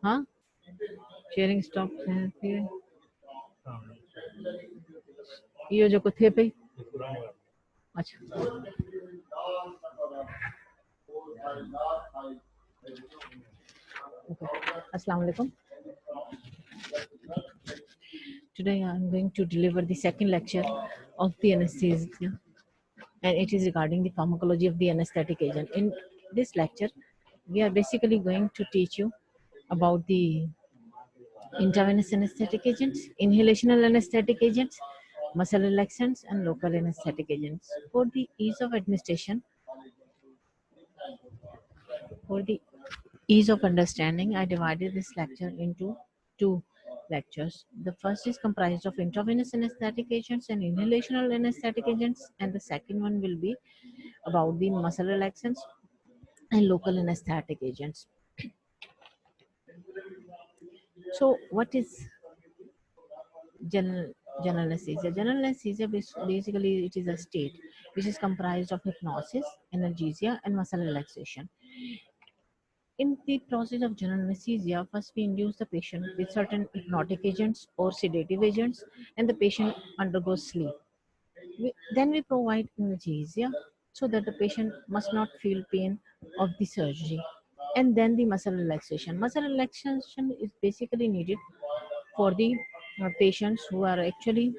हाँ, sharing stock ये जो को थे पे अच्छा okay. Assalamu alaikum. Today I am going to deliver the second lecture of the anesthesia, and it is regarding the pharmacology of the anesthetic agent. In this lecture, we are basically going to teach you about the intravenous anesthetic agents, inhalational anesthetic agents, muscle relaxants, and local anesthetic agents. For the ease of understanding, I divided this lecture into two lectures. The first is comprised of intravenous anesthetic agents and inhalational anesthetic agents, and the second one will be about the muscle relaxants and local anesthetic agents. So, what is general general anesthesia? General anesthesia basically it is a state which is comprised of hypnosis, analgesia, and muscle relaxation. In the process of general anesthesia, first we induce the patient with certain hypnotic agents or sedative agents, and the patient undergoes sleep. Then we provide analgesia so that the patient must not feel pain of the surgery. And then the muscle relaxation. Muscle relaxation is basically needed for the patients who are actually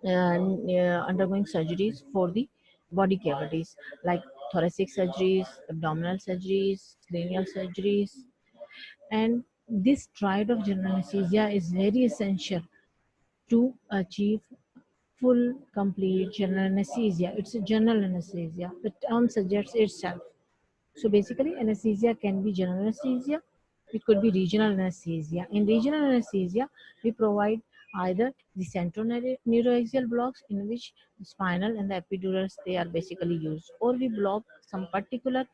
undergoing surgeries for the body cavities like thoracic surgeries, abdominal surgeries, cranial surgeries, and this triad of general anesthesia is very essential to achieve full complete general anesthesia. It's a general anesthesia. The term suggests itself. So basically, anesthesia can be general anesthesia. It could be regional anesthesia. In regional anesthesia, we provide either the central neuroaxial blocks in which the spinal and the epidurals they are basically used, or we block some particular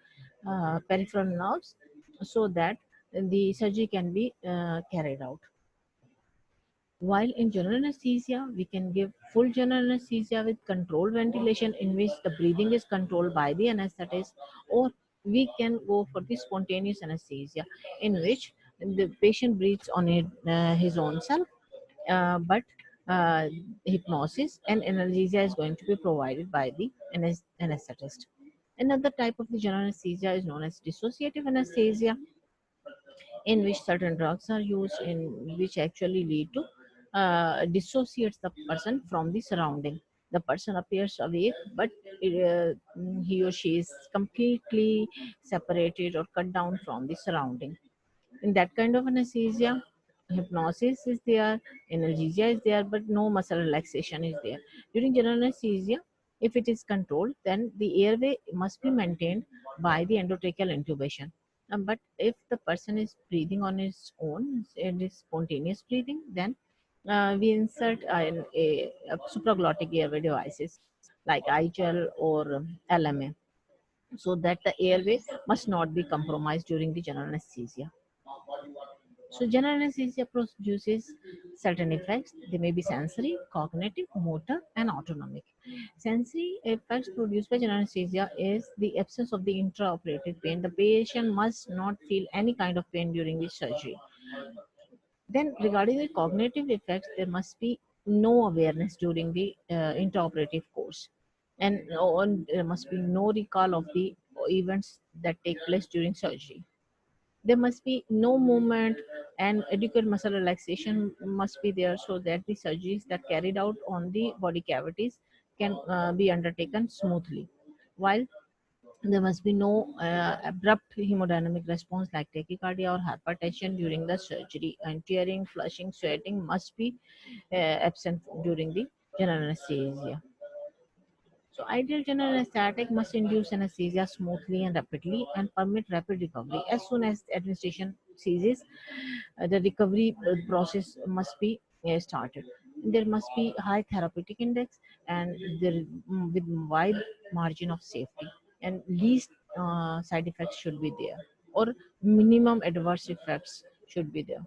peripheral nerves so that the surgery can be carried out. While in general anesthesia, we can give full general anesthesia with controlled ventilation in which the breathing is controlled by the anesthetist, or we can go for the spontaneous anesthesia in which the patient breathes on his own self, but uh, hypnosis and analgesia is going to be provided by the anesthetist. Another type of the general anesthesia is known as dissociative anesthesia, in which certain drugs are used in which actually lead to dissociates the person from the surrounding. The person appears awake, but he or she is completely separated or cut down from the surrounding. In that kind of anesthesia, hypnosis is there, analgesia is there, but no muscle relaxation is there. During general anesthesia, if it is controlled, then the airway must be maintained by the endotracheal intubation. But if the person is breathing on his own, it is spontaneous breathing, then we insert a supraglottic airway devices like IGL or LMA, so that the airway must not be compromised during the general anesthesia. So general anesthesia produces certain effects. They may be sensory, cognitive, motor, and autonomic. Sensory effects produced by general anesthesia is the absence of the intraoperative pain. The patient must not feel any kind of pain during the surgery. Then regarding the cognitive effects, there must be no awareness during the intraoperative course, and there must be no recall of the events that take place during surgery. There must be no movement, and adequate muscle relaxation must be there so that the surgeries that carried out on the body cavities can be undertaken smoothly. While there must be no abrupt hemodynamic response like tachycardia or hypertension during the surgery, and tearing, flushing, sweating must be absent during the general anesthesia. So ideal general anesthetic must induce anesthesia smoothly and rapidly and permit rapid recovery. As soon as the administration ceases, the recovery process must be started. There must be high therapeutic index, and there with wide margin of safety, and least side effects should be there, or minimum adverse effects should be there.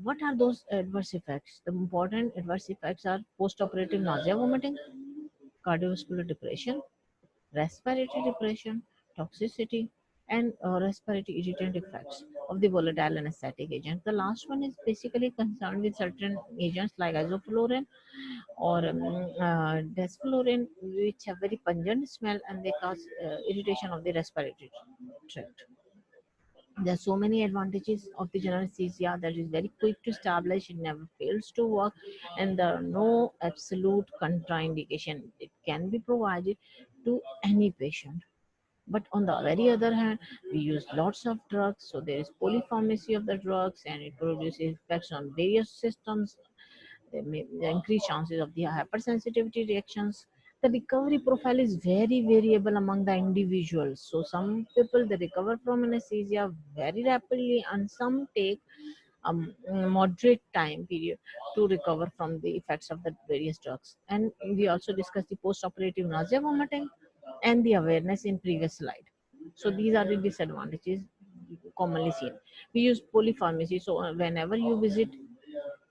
What are those adverse effects? The important adverse effects are post-operative nausea, vomiting, cardiovascular depression, respiratory depression, toxicity, and respiratory irritant effects of the volatile anesthetic agent. The last one is basically concerned with certain agents like isoflurane or desflurane, which have very pungent smell and they cause irritation of the respiratory tract. There are so many advantages of the general anesthesia that is very quick to establish, it never fails to work, and there are no absolute contraindication. It can be provided to any patient. But on the very other hand, we use lots of drugs, so there is polypharmacy of the drugs, and it produces effects on various systems. There may increase chances of the hypersensitivity reactions. The recovery profile is very variable among the individuals. So some people they recover from anesthesia very rapidly, and some take moderate time period to recover from the effects of the various drugs. And we also discussed the post-operative nausea, vomiting, and the awareness in previous slide. So these are the disadvantages commonly seen. We use polypharmacy. So whenever you visit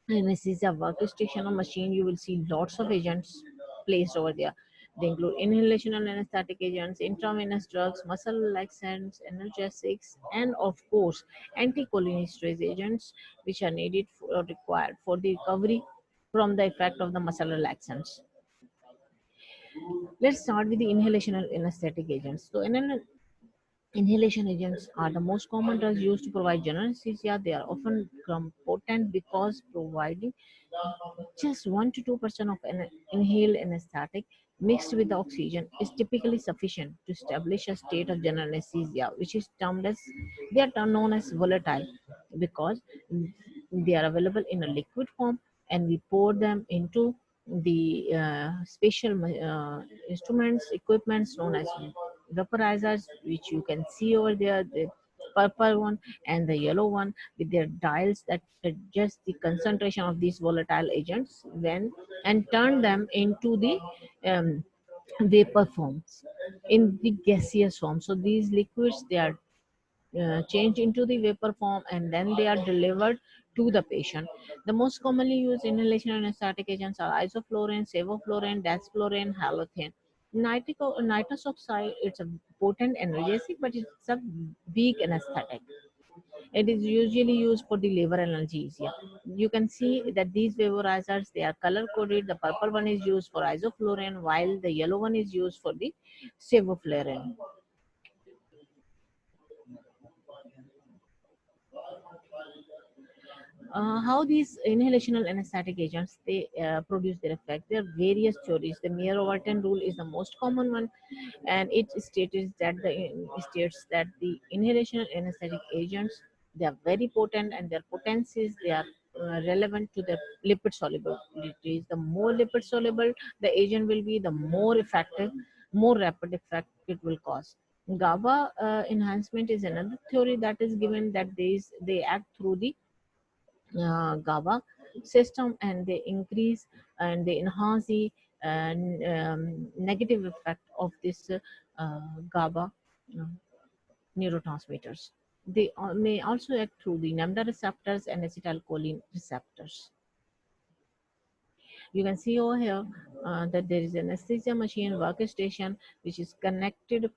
anesthesia workstation or machine, you will see lots of agents placed over there. They include inhalational anesthetic agents, intravenous drugs, muscle relaxants, analgesics, and of course, anticholinesterase agents, which are needed for, or required for the recovery from the effect of the muscle relaxants. Let's start with the inhalational anesthetic agents. So, inhalation agents are the most common drugs used to provide general anesthesia. They are often potent because providing just 1 to 2% of an inhaled anesthetic mixed with the oxygen is typically sufficient to establish a state of general anesthesia, which is termed as they are termed known as volatile because they are available in a liquid form, and we pour them into the special instruments, equipments known as vaporizers, which you can see over there. The purple one and the yellow one with their dials that adjust the concentration of these volatile agents when and turn them into the um, vapor forms in the gaseous form. So these liquids they are changed into the vapor form and then they are delivered to the patient. The most commonly used inhalation anesthetic agents are isoflurane, sevoflurane, desflurane, halothane. Nitrous oxide, it's a potent analgesic, but it's a weak anesthetic. It is usually used for the liver analgesia. You can see that these vaporizers, they are color coded. The purple one is used for isoflurane, while the yellow one is used for the sevoflurane. How these inhalational anesthetic agents they produce their effect? There are various theories. The Mayer-Overton rule is the most common one, and it states that the inhalational anesthetic agents they are very potent, and their potencies they are relevant to the lipid solubilities. The more lipid soluble the agent will be, the more effective, more rapid effect it will cause. GABA enhancement is another theory that is given that they act through the GABA system, and they increase and they enhance the negative effect of this GABA uh, neurotransmitters. They may also act through the NAMDA receptors and acetylcholine receptors. You can see over here that there is an anesthesia machine workstation which is connected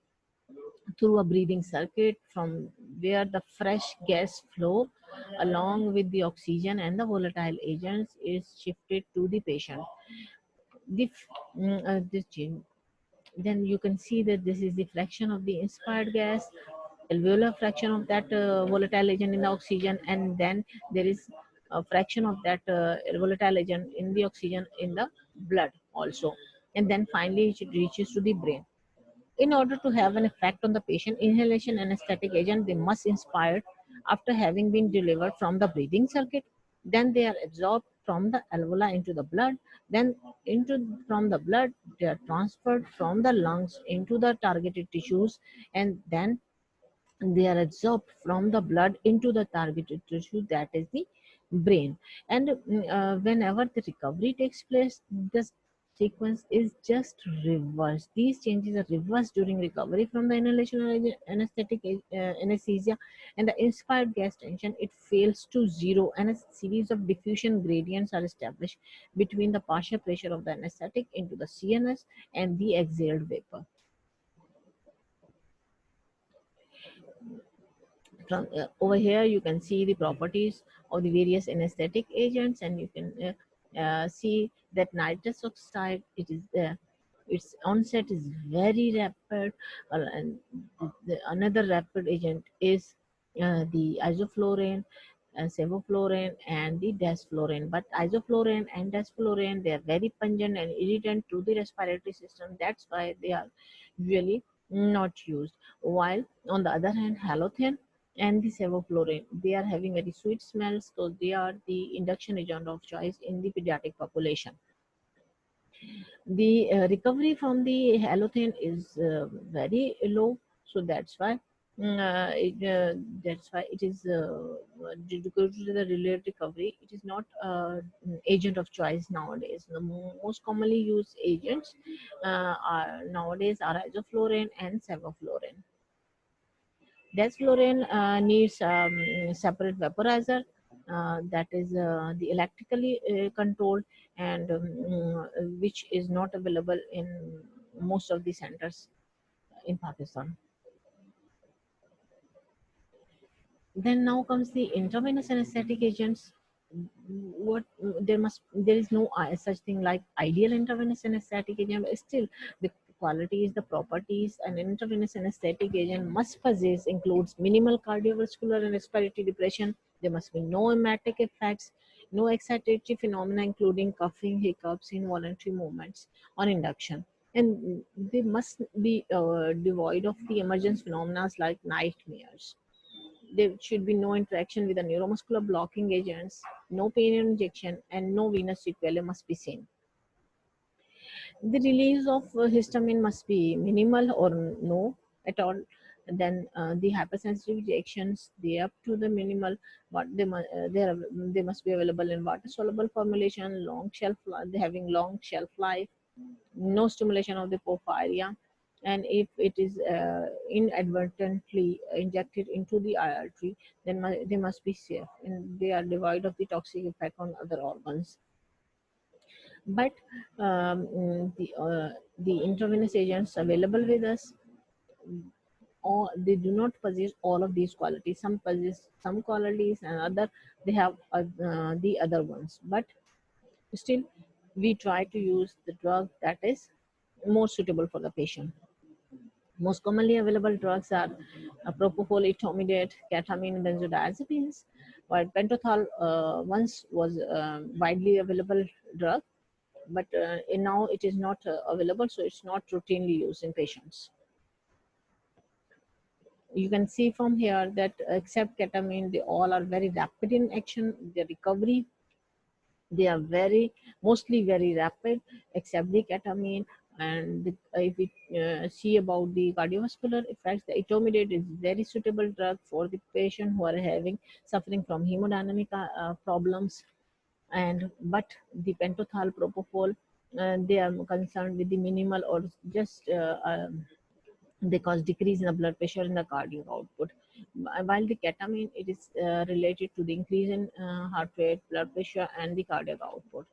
through a breathing circuit from where the fresh gas flow along with the oxygen and the volatile agents is shifted to the patient. The, this gene, then you can see that this is the fraction of the inspired gas, alveolar fraction of that volatile agent in the oxygen, and then there is a fraction of that volatile agent in the oxygen in the blood also, and then finally it reaches to the brain. In order to have an effect on the patient, inhalation anesthetic agent they must inspired after having been delivered from the breathing circuit. Then they are absorbed from the alveoli into the blood. Then into from the blood they are transferred from the lungs into the targeted tissues, and then they are absorbed from the blood into the targeted tissue, that is the brain. And whenever the recovery takes place, the sequence is just reversed. These changes are reversed during recovery from the inhalation anesthetic anesthesia, and the inspired gas tension it fails to zero, and a series of diffusion gradients are established between the partial pressure of the anesthetic into the CNS and the exhaled vapor. From over here you can see the properties of the various anesthetic agents, and you can see that nitrous oxide, its onset is very rapid, and another rapid agent is the isoflurane, sevoflurane, and the desflurane. But isoflurane and desflurane, they are very pungent and irritant to the respiratory system. That's why they are usually not used. While on the other hand, halothane and the sevoflurane, they are having very sweet smells, so they are the induction agent of choice in the pediatric population. The recovery from the halothane is very low, so that's why it is due to the delayed recovery. It is not agent of choice nowadays. The most commonly used agents are nowadays are isoflurane and sevoflurane. Desflurane needs separate vaporizer that is the electrically controlled, and which is not available in most of the centers in Pakistan. Then now comes the intravenous anesthetic agents. What there is no such thing like ideal intravenous anesthetic agent, but still the qualities, the properties an intravenous anesthetic agent must possess includes minimal cardiovascular and respiratory depression. There must be no emetic effects, no excitatory phenomena including coughing, hiccups, involuntary movements on induction, and they must be devoid of the emergence phenomena like nightmares. There should be no interaction with the neuromuscular blocking agents, no pain injection, and no venous sequelae must be seen. The release of histamine must be minimal or no at all. Then the hypersensitive injections, they up to the minimal, but they must be available in water soluble formulation, long shelf life, having long shelf life, no stimulation of the porphyria, and if it is inadvertently injected into the artery, then they must be safe and they are devoid of the toxic effect on other organs. But the intravenous agents available with us, or they do not possess all of these qualities. Some possess some qualities and other they have the other ones, but still we try to use the drug that is more suitable for the patient. Most commonly available drugs are propofol, etomidate, ketamine, benzodiazepines, while pentothal once was widely available drug, but now it is not available, so it's not routinely used in patients. You can see from here that except ketamine, they all are very rapid in action. The recovery, they are mostly very rapid, except the ketamine. And if we see about the cardiovascular effects, the etomidate is very suitable drug for the patient who are suffering from hemodynamic problems. And but the pentothal, propofol, they are concerned with the minimal or just they cause decrease in the blood pressure and the cardiac output. While the ketamine, it is related to the increase in heart rate, blood pressure, and the cardiac output.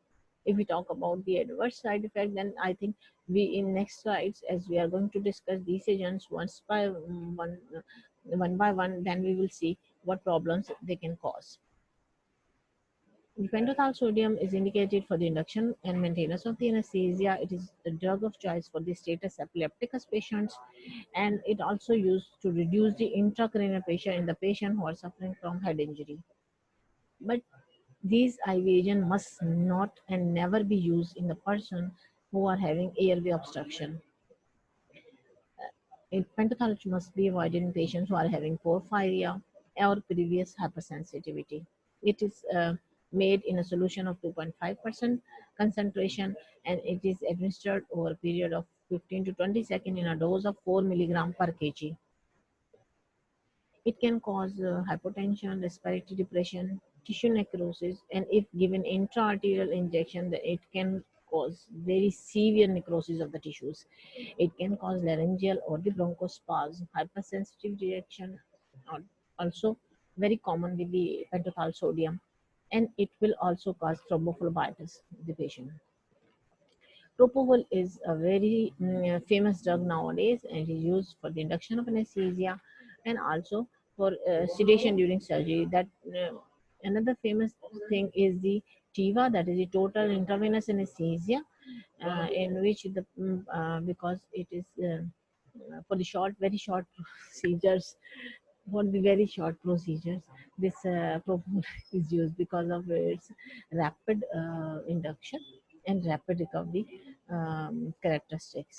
If we talk about the adverse side effect, then I think we in next slides, as we are going to discuss these agents one by one, then we will see what problems they can cause. The pentothal sodium is indicated for the induction and maintenance of the anesthesia. It is the drug of choice for the status epilepticus patients, and it also used to reduce the intracranial pressure in the patient who are suffering from head injury. But these IV agents must not and never be used in the person who are having airway obstruction. Pentothal must be avoided in patients who are having porphyria or previous hypersensitivity. It is made in a solution of 2.5% concentration, and it is administered over a period of 15 to 20 seconds in a dose of 4 milligram per kg. It can cause hypotension, respiratory depression, tissue necrosis, and if given intra-arterial injection, then it can cause very severe necrosis of the tissues. It can cause laryngeal or the bronchospasm, hypersensitive reaction, also very common with the pentothal sodium, and it will also cause thrombophlebitis in the patient. Propofol is a very famous drug nowadays, and it is used for the induction of anesthesia, and also for sedation during surgery. That another famous thing is the TIVA, that is the total intravenous anesthesia, in which because it is for the very short procedures, for the very short procedures, this propofol is used because of its rapid induction and rapid recovery characteristics.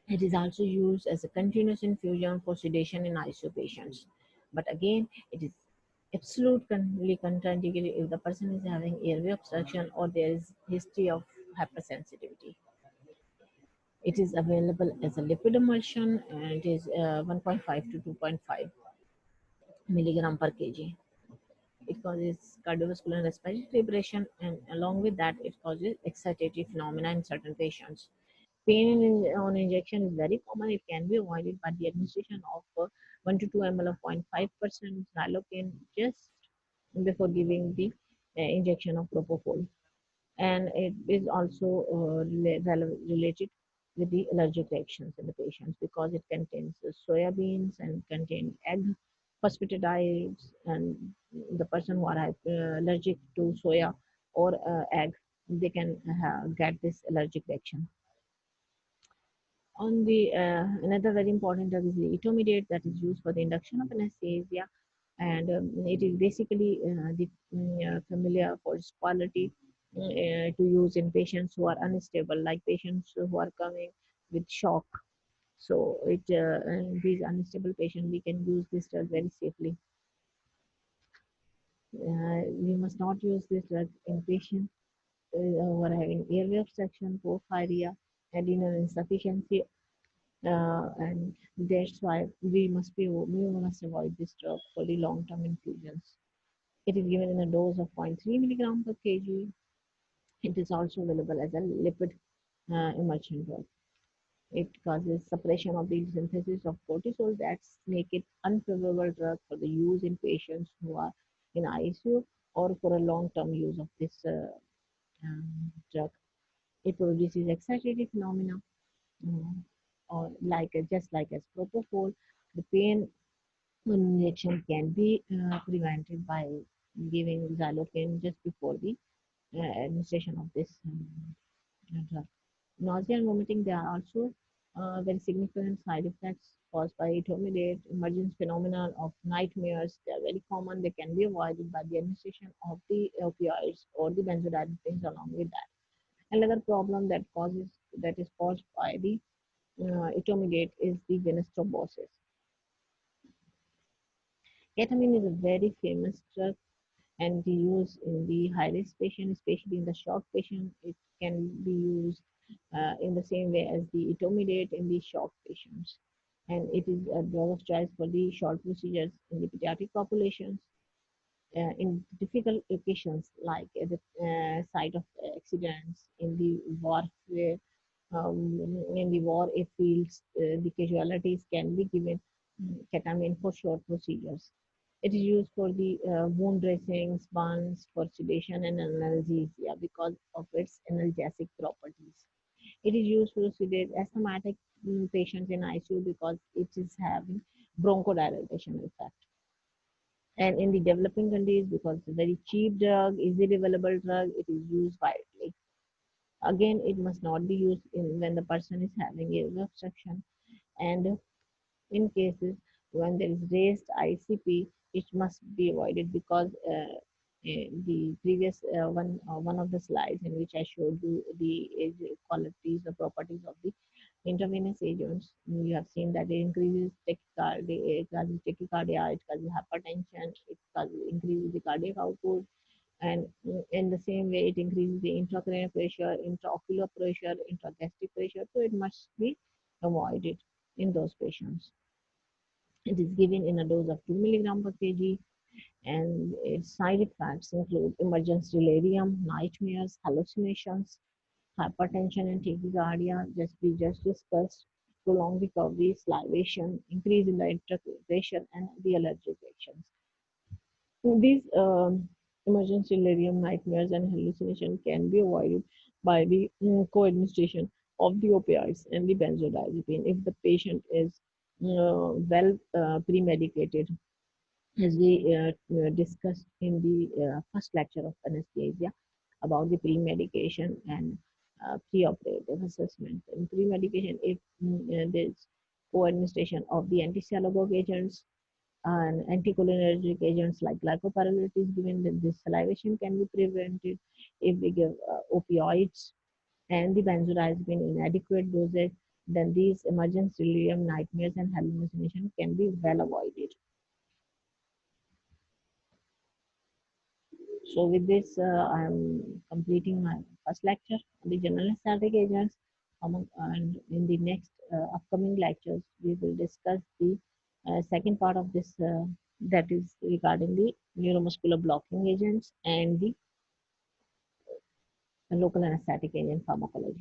It is also used as a continuous infusion for sedation in ICU patients. But again, it is absolutely contraindicated if the person is having airway obstruction or there is history of hypersensitivity. It is available as a lipid emulsion, and it is 1.5 to 2.5 milligram per kg. It causes cardiovascular and respiratory depression, and along with that, it causes excitatory phenomena in certain patients. Pain on injection is very common. It can be avoided by the administration of 1 to 2 ml of 0.5% xylocaine just before giving the injection of propofol. And it is also related with the allergic reactions in the patients because it contains soya beans and contain egg phosphatidides, and the person who are allergic to soya or egg, they can get this allergic reaction. On the another very important drug is the etomidate, that is used for the induction of anesthesia, and it is basically the familiar for its quality to use in patients who are unstable, like patients who are coming with shock. So these unstable patients, we can use this drug very safely. We must not use this drug in patients who are having airway obstruction, porphyria, adrenal insufficiency, and that's why we must avoid this drug for the long-term infusions. It is given in a dose of zero point 0.3 milligram per kg. It is also available as a lipid emulsion drug. It causes suppression of the synthesis of cortisol that make it unfavorable drug for the use in patients who are in ICU or for a long-term use of this drug. It produces excitatory phenomena, uh, or just like as propofol. The pain injection can be prevented by giving xylocaine just before the administration of this drug. Nausea and vomiting, there are also very significant side effects caused by etomidate. Emergence phenomena of nightmares, they are very common. They can be avoided by the administration of the opioids or the benzodiazepines along with that. Another problem that is caused by the etomidate is the venous thrombosis. Ketamine is a very famous drug and the use in the high-risk patient, especially in the shock patient. It can be used in the same way as the etomidate in the shock patients. And it is a drug of choice for the short procedures in the pediatric populations. In difficult locations like at the site of accidents, in the warfare, in the war fields, the casualties can be given ketamine for short procedures. It is used for the wound dressings, burns, for sedation and analgesia because of its analgesic properties. It is used to sedate asthmatic patients in ICU because it is having bronchodilation effect. And in the developing countries, because it's a very cheap drug, easily available drug, it is used widely. Again, it must not be used when the person is having a obstruction, and in cases when there is raised ICP, it must be avoided because the previous one of the slides in which I showed you the qualities, the properties of the intravenous agents, you have seen that it increases tachycardia, it causes tachycardia, it causes hypertension, it causes increases the cardiac output, and in the same way it increases the intracranial pressure, intraocular pressure, intragastric pressure, so it must be avoided in those patients. It is given in a dose of 2 milligram per kg, and its side effects include emergence delirium, nightmares, hallucinations, hypertension and tachycardia, just we just discussed, prolonged recovery, salivation, increase in the intraocular pressure, and the allergic reactions. These emergency delirium, nightmares, and hallucination can be avoided by the co-administration of the opioids and the benzodiazepine if the patient is well pre-medicated. as we discussed in the first lecture of anesthesia about the pre-medication and pre-operative assessment. In pre-medication, if there's co-administration of the anti-salivatic agents and anticholinergic agents like glycopyrrolate is given, then this salivation can be prevented. If we give opioids and the benzodiazepine in adequate dosage, then these emergent delirium, nightmares, and hallucination can be well avoided. So with this, I am completing my first lecture on the general anesthetic agents. And in the next upcoming lectures, we will discuss the second part of this, that is regarding the neuromuscular blocking agents and the local anesthetic agent pharmacology.